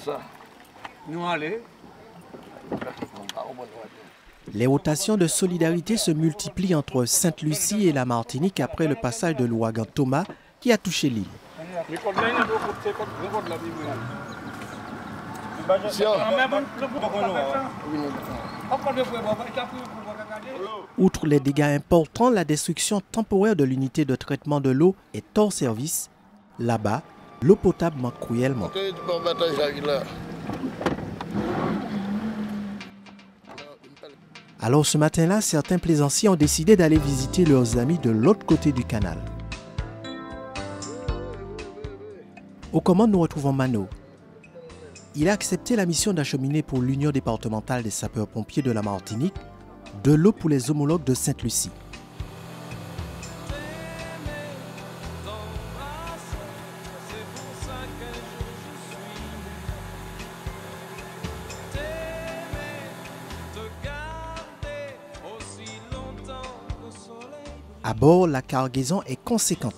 Ça. Nous allons. Les rotations de solidarité se multiplient entre Sainte-Lucie et la Martinique après le passage de l'ouragan Thomas qui a touché l'île. Outre les dégâts importants, la destruction temporaire de l'unité de traitement de l'eau est hors service. Là-bas, l'eau potable manque cruellement. Alors ce matin-là, certains plaisanciers ont décidé d'aller visiter leurs amis de l'autre côté du canal. Aux commandes, nous retrouvons Mano. Il a accepté la mission d'acheminer pour l'Union départementale des sapeurs-pompiers de la Martinique de l'eau pour les homologues de Sainte-Lucie. À bord, la cargaison est conséquente.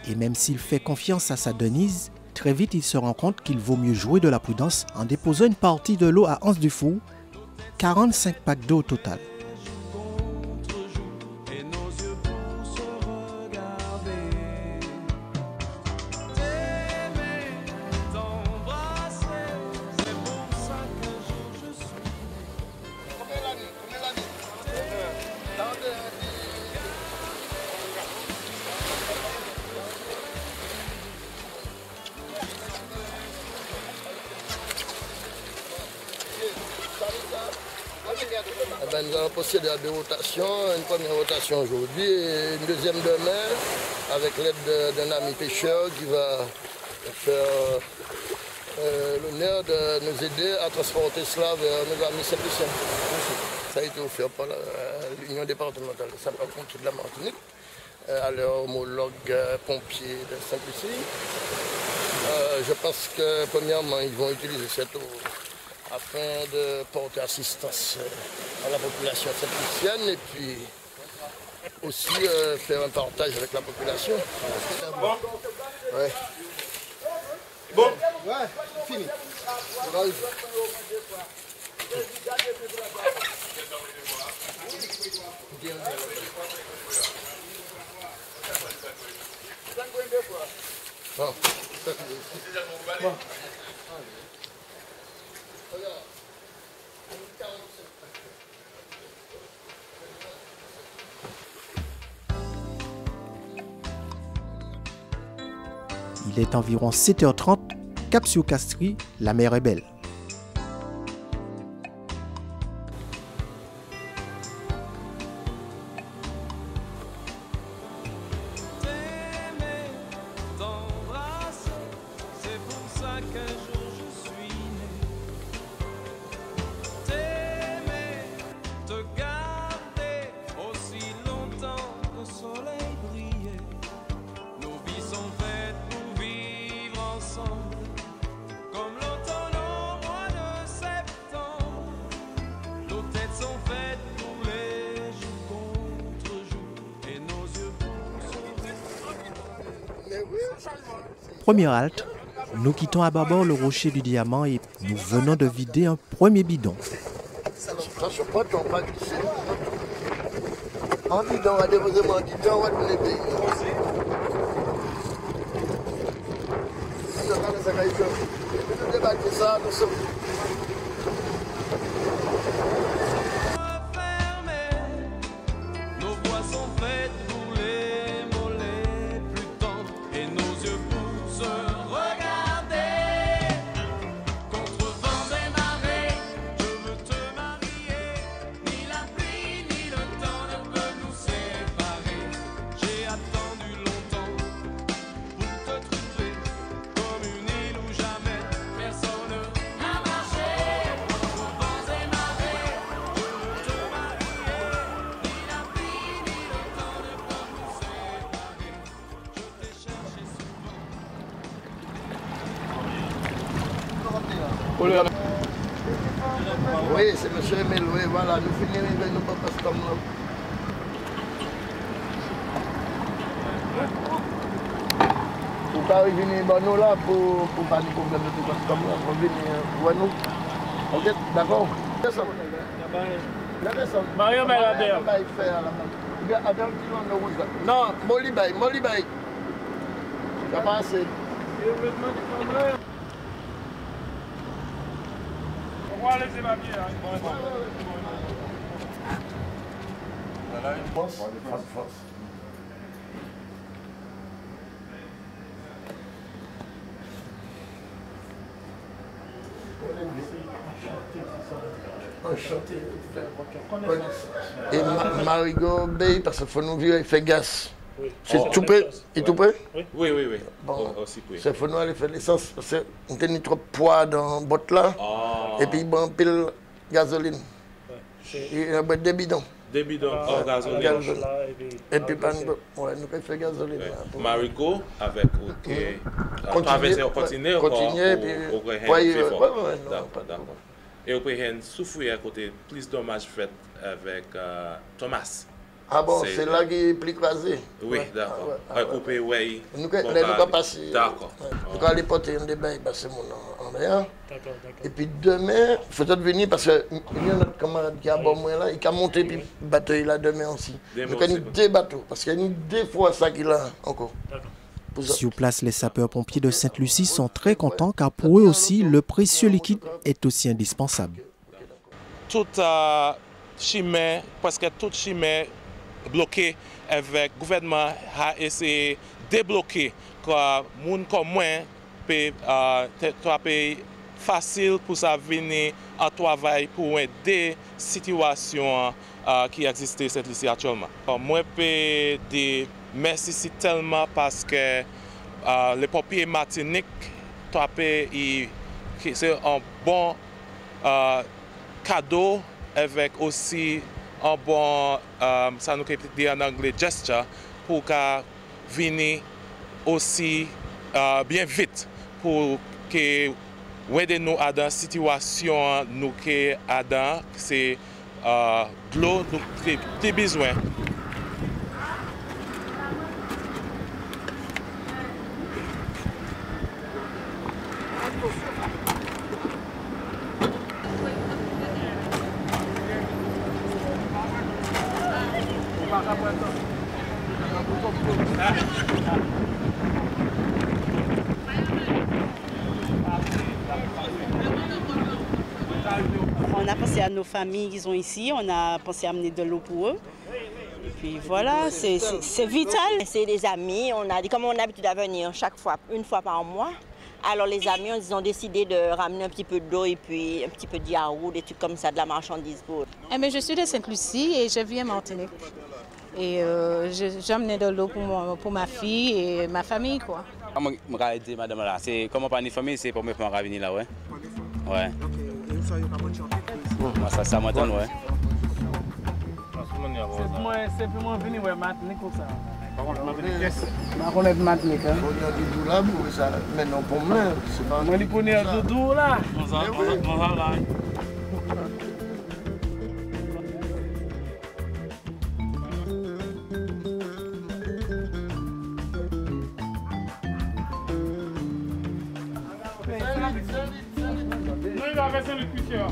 Et même s'il fait confiance à sa Denise, très vite il se rend compte qu'il vaut mieux jouer de la prudence en déposant une partie de l'eau à Anse du Four, 45 packs d'eau au total. Nous allons procéder à deux rotations, une première rotation aujourd'hui et une deuxième demain avec l'aide d'un ami pêcheur qui va faire l'honneur de nous aider à transporter cela vers nos amis Saint-Lucien. Ça a été offert par l'Union départementale des sapeurs-pompiers de la Martinique à leur homologue pompier de Sainte-Lucie. Je pense que premièrement ils vont utiliser cette eau afin de porter assistance à la population sainte-lucienne et puis aussi faire un partage avec la population. Bon. Ouais. Bon. Ouais, fini. Bon. Bon. Il est environ 7h30, cap sur Castries, la mer est belle. Première halte, nous quittons à bâbord le rocher du diamant et nous venons de vider un premier bidon. Oui, c'est M. Emile, oui, voilà, nous finissons avec nos papas comme là. pas venir nous là pour pas de problème de tout comme ça. On vient voir nous. Ok, d'accord. Mario Meladeur. Non, Molly Bay. Ça passe. On va laisser ma vie. Force. Enchanté. Et Marigot Bay, parce qu'il faut nous vivre, il fait gaz. Oui. C'est tout près? Il est tout près? Oui. Bon, Aussi près. c'est faut nous aller faire l'essence parce qu'on a trop de poids dans la botte là. Et puis bon, pile gasoline. Il y a des bidons. Des bidons hors gasoline. Et puis ouais, nous pouvons faire gasoline. Marigot avec traverser, continuer, puis d'accord. Et vous pouvez souffrir à côté plus de dommages faits avec Thomas. Ah bon, c'est là qui est plus crasé. Oui, d'accord. Couper, oui. Nous allons passer. D'accord. Nous allons aller porter un débat, c'est mon en l'air. D'accord. Et puis demain, il faut venir parce qu'il y a notre camarade qui a bon moi là, il a monté puis bateau là demain aussi. Donc il y a deux bateaux, parce qu'il y a deux fois ça qu'il a encore. Sur place, les sapeurs-pompiers de Sainte-Lucie sont très contents car pour eux aussi, le précieux liquide est aussi indispensable. Toute chimère, presque toute chimère bloquée avec le gouvernement a essayé de débloquer. Les gens comme moi peuvent facile pour ça venir en travail pour aider situations qui existent cette lycée actuellement. Moi, je peux dire merci tellement parce que les pompiers Martinique, c'est un bon cadeau avec aussi un bon, ça nous dit en anglais, gesture pour venir aussi bien vite pour que aider nous à dans situation nous que dans c'est de l'eau nous avons besoin. On a pensé à nos familles qui sont ici, on a pensé à amener de l'eau pour eux. Et puis voilà, c'est vital. C'est des amis, on a dit comme on a l'habitude à venir chaque fois, une fois par mois. Alors les amis, ils ont décidé de ramener un petit peu d'eau et puis un petit peu de yaourt, des trucs comme ça, de la marchandise pour eux. Je suis de Sainte-Lucie et je vis en Martinique. Et j'ai amené de l'eau pour ma fille et ma famille, quoi. Je dis, madame, là, c'est comme pas une famille, c'est pour me faire venir là, ouais. Ouais. Ça m'attend, ouais. C'est pour moi venir ouais Martinique comme ça. Par contre, Martinique, yes. Je connais Martinique. On a du là, mais non pour moi, c'est pas. Moi, je connais Doudou là. Il va verser le cuisseur.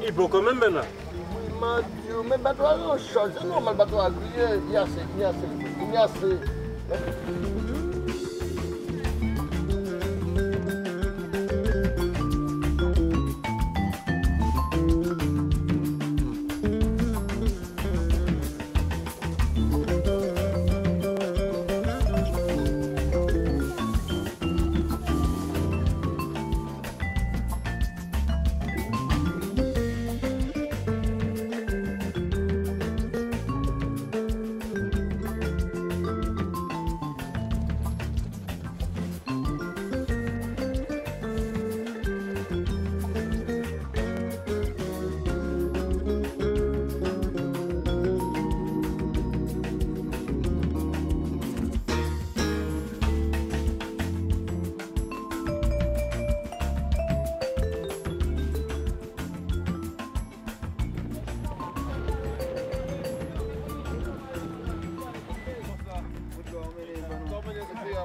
Il bloque quand même maintenant. Mais bateau a changé, non, mais le bateau a grillé, il y a assez.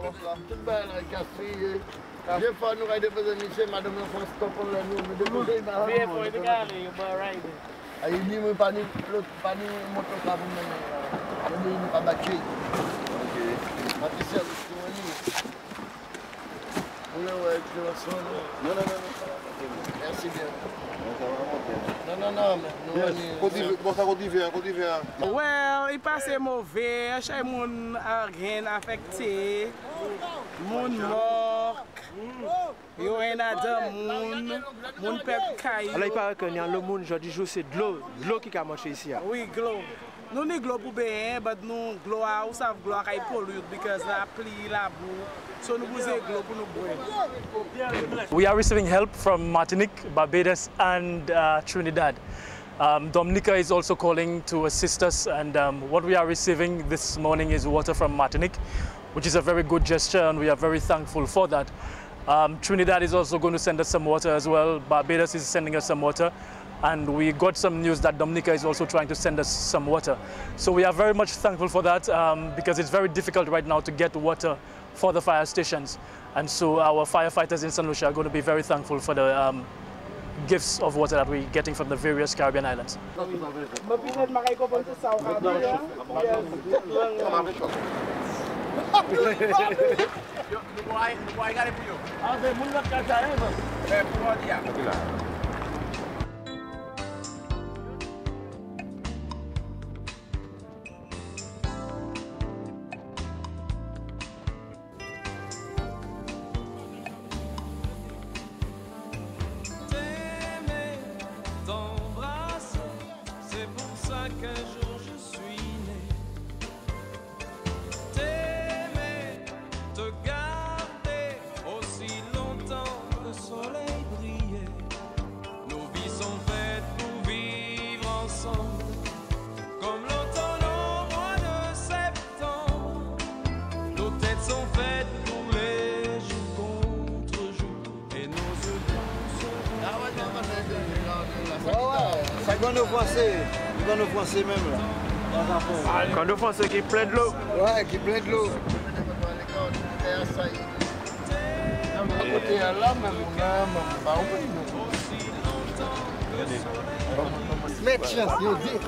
Tout le monde est cassé. Des fois, nous avons déposé Michel, madame, on fait stop pour nous déposer. Viens pour le gars, il va rider. Il dit, moi, pas ni moto pour mener. Il dit, pas battu. Ok. Matisse, non. Merci bien. Non, Well, il passe mauvais, chaque monde a rien affecté, monde mort, il y a monde peuple caillou. Alors il paraît que dans le monde aujourd'hui c'est de l'eau qui a marché ici. Oui, de l'eau. Nous avons de l'eau pour bien, mais nous l'eau savons que l'eau est polluée parce que la pluie, la boue. So nous avons de l'eau pour nous boire. We are receiving help from Martinique, Barbados and Trinidad. Dominica is also calling to assist us, and what we are receiving this morning is water from Martinique, which is a very good gesture and we are very thankful for that. Trinidad is also going to send us some water as well. Barbados is sending us some water. And we got some news that Dominica is also trying to send us some water. So we are very much thankful for that because it's very difficult right now to get water for the fire stations. And so our firefighters in St. Lucia are going to be very thankful for the gifts of water that we're getting from the various Caribbean islands. Qu'un jour je suis né, t'aimer, te garder aussi longtemps que le soleil brillait. Nos vies sont faites pour vivre ensemble, comme l'automne au mois de septembre. Nos têtes sont faites pour les jours contre jours, et nos yeux ça va nous français. Quand nous Français même là. Quand nous Français qui plein de l'eau. Ouais, qui plein de l'eau. Mettre chance, yo dit.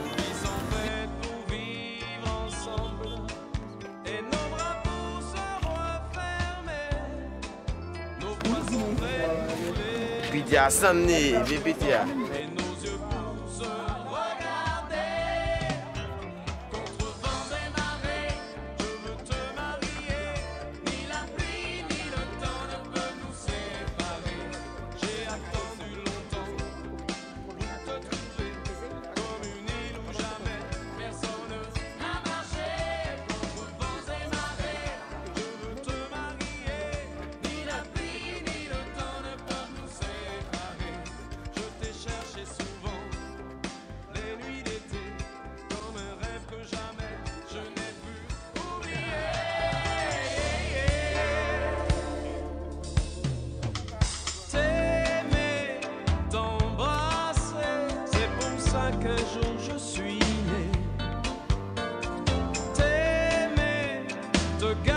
Pidia, Samni, Pidia. Qu'un jour je suis né, t'aimer, te garder.